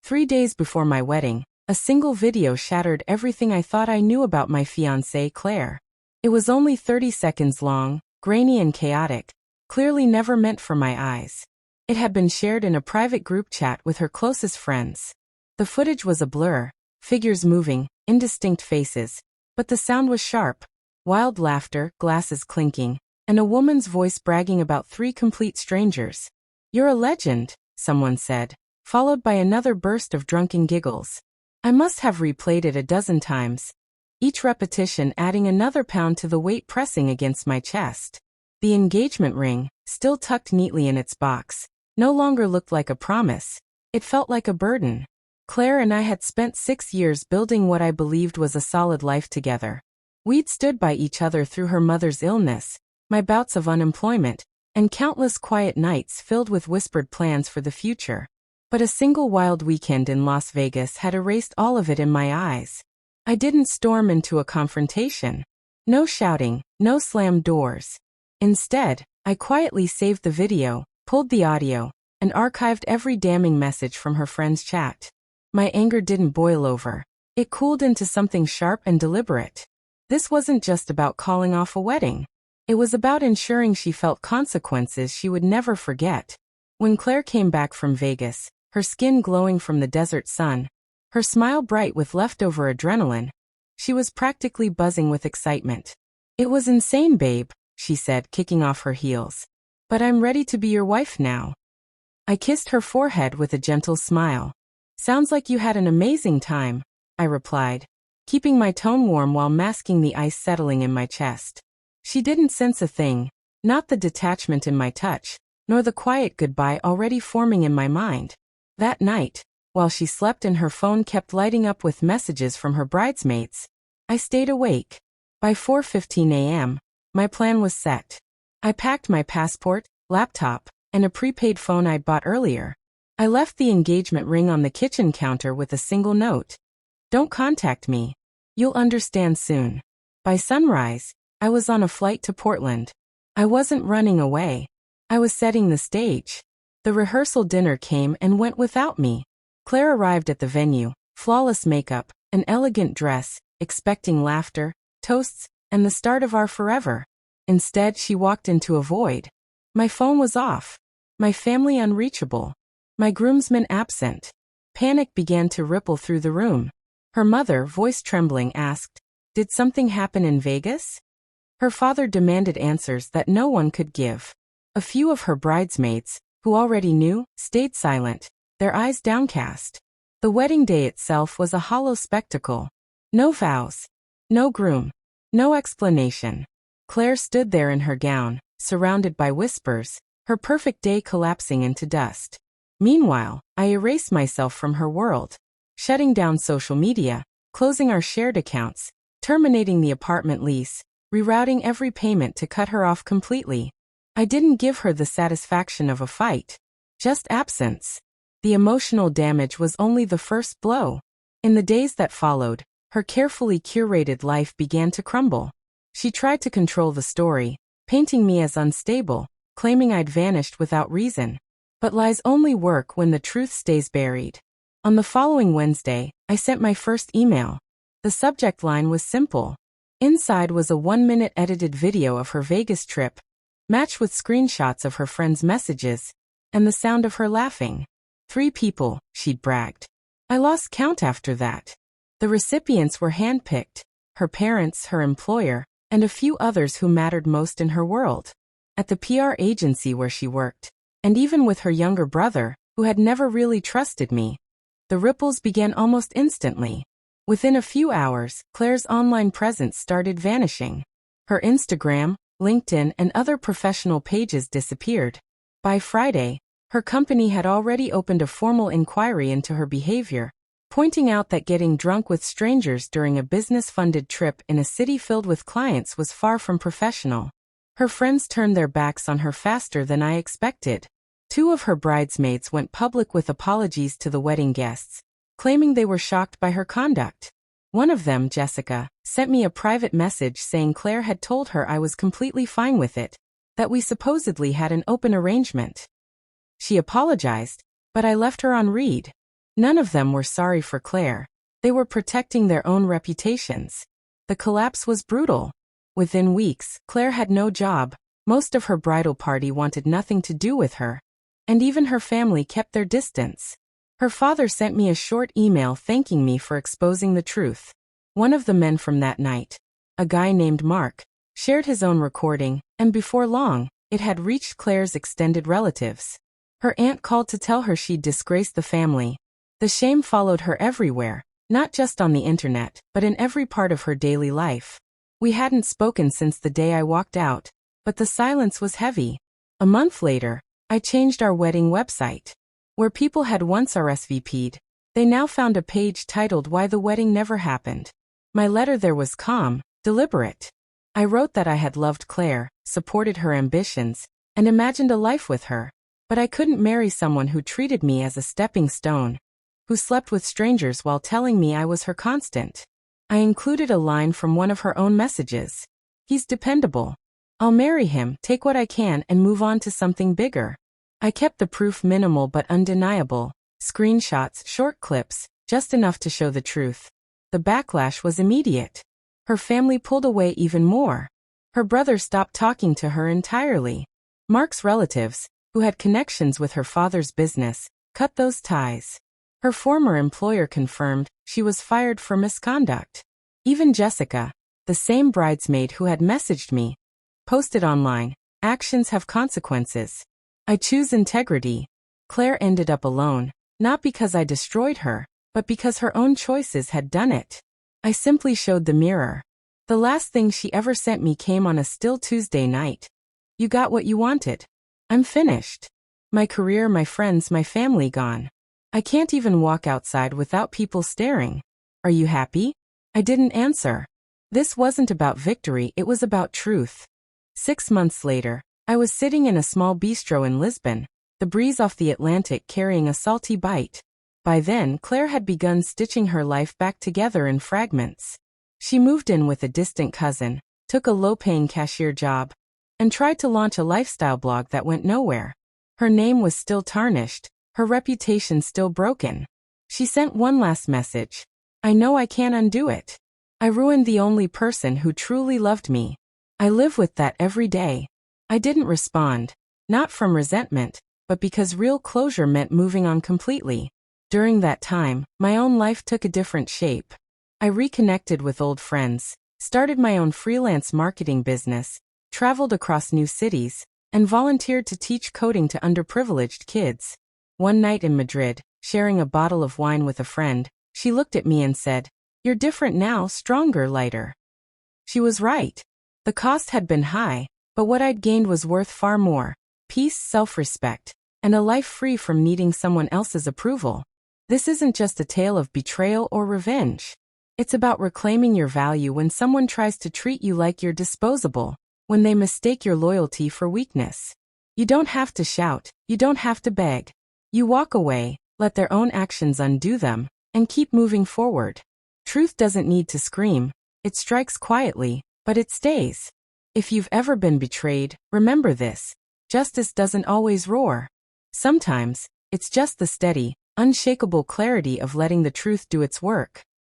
3 days before my wedding, a single video shattered everything I thought I knew about my fiancée, Claire. It was only 30 seconds long, grainy and chaotic, clearly never meant for my eyes. It had been shared in a private group chat with her closest friends. The footage was a blur, figures moving, indistinct faces, but the sound was sharp. Wild laughter, glasses clinking, and a woman's voice bragging about 3 complete strangers. "You're a legend," someone said, followed by another burst of drunken giggles. I must have replayed it a dozen times, each repetition adding another pound to the weight pressing against my chest. The engagement ring, still tucked neatly in its box, no longer looked like a promise. It felt like a burden. Claire and I had spent 6 years building what I believed was a solid life together. We'd stood by each other through her mother's illness, my bouts of unemployment, and countless quiet nights filled with whispered plans for the future. But a single wild weekend in Las Vegas had erased all of it in my eyes. I didn't storm into a confrontation. No shouting, no slammed doors. Instead, I quietly saved the video, pulled the audio, and archived every damning message from her friend's chat. My anger didn't boil over. It cooled into something sharp and deliberate. This wasn't just about calling off a wedding. It was about ensuring she felt consequences she would never forget. When Claire came back from Vegas, her skin glowing from the desert sun, her smile bright with leftover adrenaline, she was practically buzzing with excitement. "It was insane, babe," she said, kicking off her heels. "But I'm ready to be your wife now." I kissed her forehead with a gentle smile. "Sounds like you had an amazing time," I replied, keeping my tone warm while masking the ice settling in my chest. She didn't sense a thing, not the detachment in my touch, nor the quiet goodbye already forming in my mind. That night, while she slept and her phone kept lighting up with messages from her bridesmaids, I stayed awake. By 4:15 a.m., my plan was set. I packed my passport, laptop, and a prepaid phone I'd bought earlier. I left the engagement ring on the kitchen counter with a single note. "Don't contact me. You'll understand soon." By sunrise, I was on a flight to Portland. I wasn't running away. I was setting the stage. The rehearsal dinner came and went without me. Claire arrived at the venue, flawless makeup, an elegant dress, expecting laughter, toasts, and the start of our forever. Instead, she walked into a void. My phone was off. My family unreachable. My groomsmen absent. Panic began to ripple through the room. Her mother, voice trembling, asked, "Did something happen in Vegas?" Her father demanded answers that no one could give. A few of her bridesmaids, who already knew, stayed silent, their eyes downcast. The wedding day itself was a hollow spectacle. No vows. No groom. No explanation. Claire stood there in her gown, surrounded by whispers, her perfect day collapsing into dust. Meanwhile, I erased myself from her world, shutting down social media, closing our shared accounts, terminating the apartment lease, rerouting every payment to cut her off completely. I didn't give her the satisfaction of a fight, just absence. The emotional damage was only the first blow. In the days that followed, her carefully curated life began to crumble. She tried to control the story, painting me as unstable, claiming I'd vanished without reason. But lies only work when the truth stays buried. On the following Wednesday, I sent my first email. The subject line was simple. Inside was a 1-minute edited video of her Vegas trip, matched with screenshots of her friends' messages, and the sound of her laughing. 3 people, she'd bragged. I lost count after that. The recipients were handpicked, her parents, her employer, and a few others who mattered most in her world. At the PR agency where she worked, and even with her younger brother, who had never really trusted me, the ripples began almost instantly. Within a few hours, Claire's online presence started vanishing. Her Instagram, LinkedIn, and other professional pages disappeared. By Friday, her company had already opened a formal inquiry into her behavior, pointing out that getting drunk with strangers during a business-funded trip in a city filled with clients was far from professional. Her friends turned their backs on her faster than I expected. 2 of her bridesmaids went public with apologies to the wedding guests, claiming they were shocked by her conduct. One of them, Jessica, sent me a private message saying Claire had told her I was completely fine with it, that we supposedly had an open arrangement. She apologized, but I left her on read. None of them were sorry for Claire. They were protecting their own reputations. The collapse was brutal. Within weeks, Claire had no job. Most of her bridal party wanted nothing to do with her. And even her family kept their distance. Her father sent me a short email thanking me for exposing the truth. One of the men from that night, a guy named Mark, shared his own recording, and before long, it had reached Claire's extended relatives. Her aunt called to tell her she'd disgraced the family. The shame followed her everywhere, not just on the internet, but in every part of her daily life. We hadn't spoken since the day I walked out, but the silence was heavy. A month later, I changed our wedding website. Where people had once RSVP'd, they now found a page titled "Why the Wedding Never Happened." My letter there was calm, deliberate. I wrote that I had loved Claire, supported her ambitions, and imagined a life with her. But I couldn't marry someone who treated me as a stepping stone, who slept with strangers while telling me I was her constant. I included a line from one of her own messages. "He's dependable. I'll marry him, take what I can, and move on to something bigger." I kept the proof minimal but undeniable. Screenshots, short clips, just enough to show the truth. The backlash was immediate. Her family pulled away even more. Her brother stopped talking to her entirely. Mark's relatives, who had connections with her father's business, cut those ties. Her former employer confirmed she was fired for misconduct. Even Jessica, the same bridesmaid who had messaged me, posted online, "Actions have consequences. I choose integrity." Claire ended up alone, not because I destroyed her, but because her own choices had done it. I simply showed the mirror. The last thing she ever sent me came on a still Tuesday night. "You got what you wanted. I'm finished. My career, my friends, my family gone. I can't even walk outside without people staring. Are you happy?" I didn't answer. This wasn't about victory, it was about truth. 6 months later, I was sitting in a small bistro in Lisbon, the breeze off the Atlantic carrying a salty bite. By then, Claire had begun stitching her life back together in fragments. She moved in with a distant cousin, took a low-paying cashier job, and tried to launch a lifestyle blog that went nowhere. Her name was still tarnished, her reputation still broken. She sent one last message. "I know I can't undo it. I ruined the only person who truly loved me. I live with that every day." I didn't respond, not from resentment, but because real closure meant moving on completely. During that time, my own life took a different shape. I reconnected with old friends, started my own freelance marketing business, traveled across new cities, and volunteered to teach coding to underprivileged kids. One night in Madrid, sharing a bottle of wine with a friend, she looked at me and said, "You're different now, stronger, lighter." She was right. The cost had been high, but what I'd gained was worth far more: peace, self-respect, and a life free from needing someone else's approval. This isn't just a tale of betrayal or revenge. It's about reclaiming your value when someone tries to treat you like you're disposable, when they mistake your loyalty for weakness. You don't have to shout, you don't have to beg. You walk away, let their own actions undo them, and keep moving forward. Truth doesn't need to scream, it strikes quietly, but it stays. If you've ever been betrayed, remember this: justice doesn't always roar. Sometimes, it's just the steady, unshakable clarity of letting the truth do its work.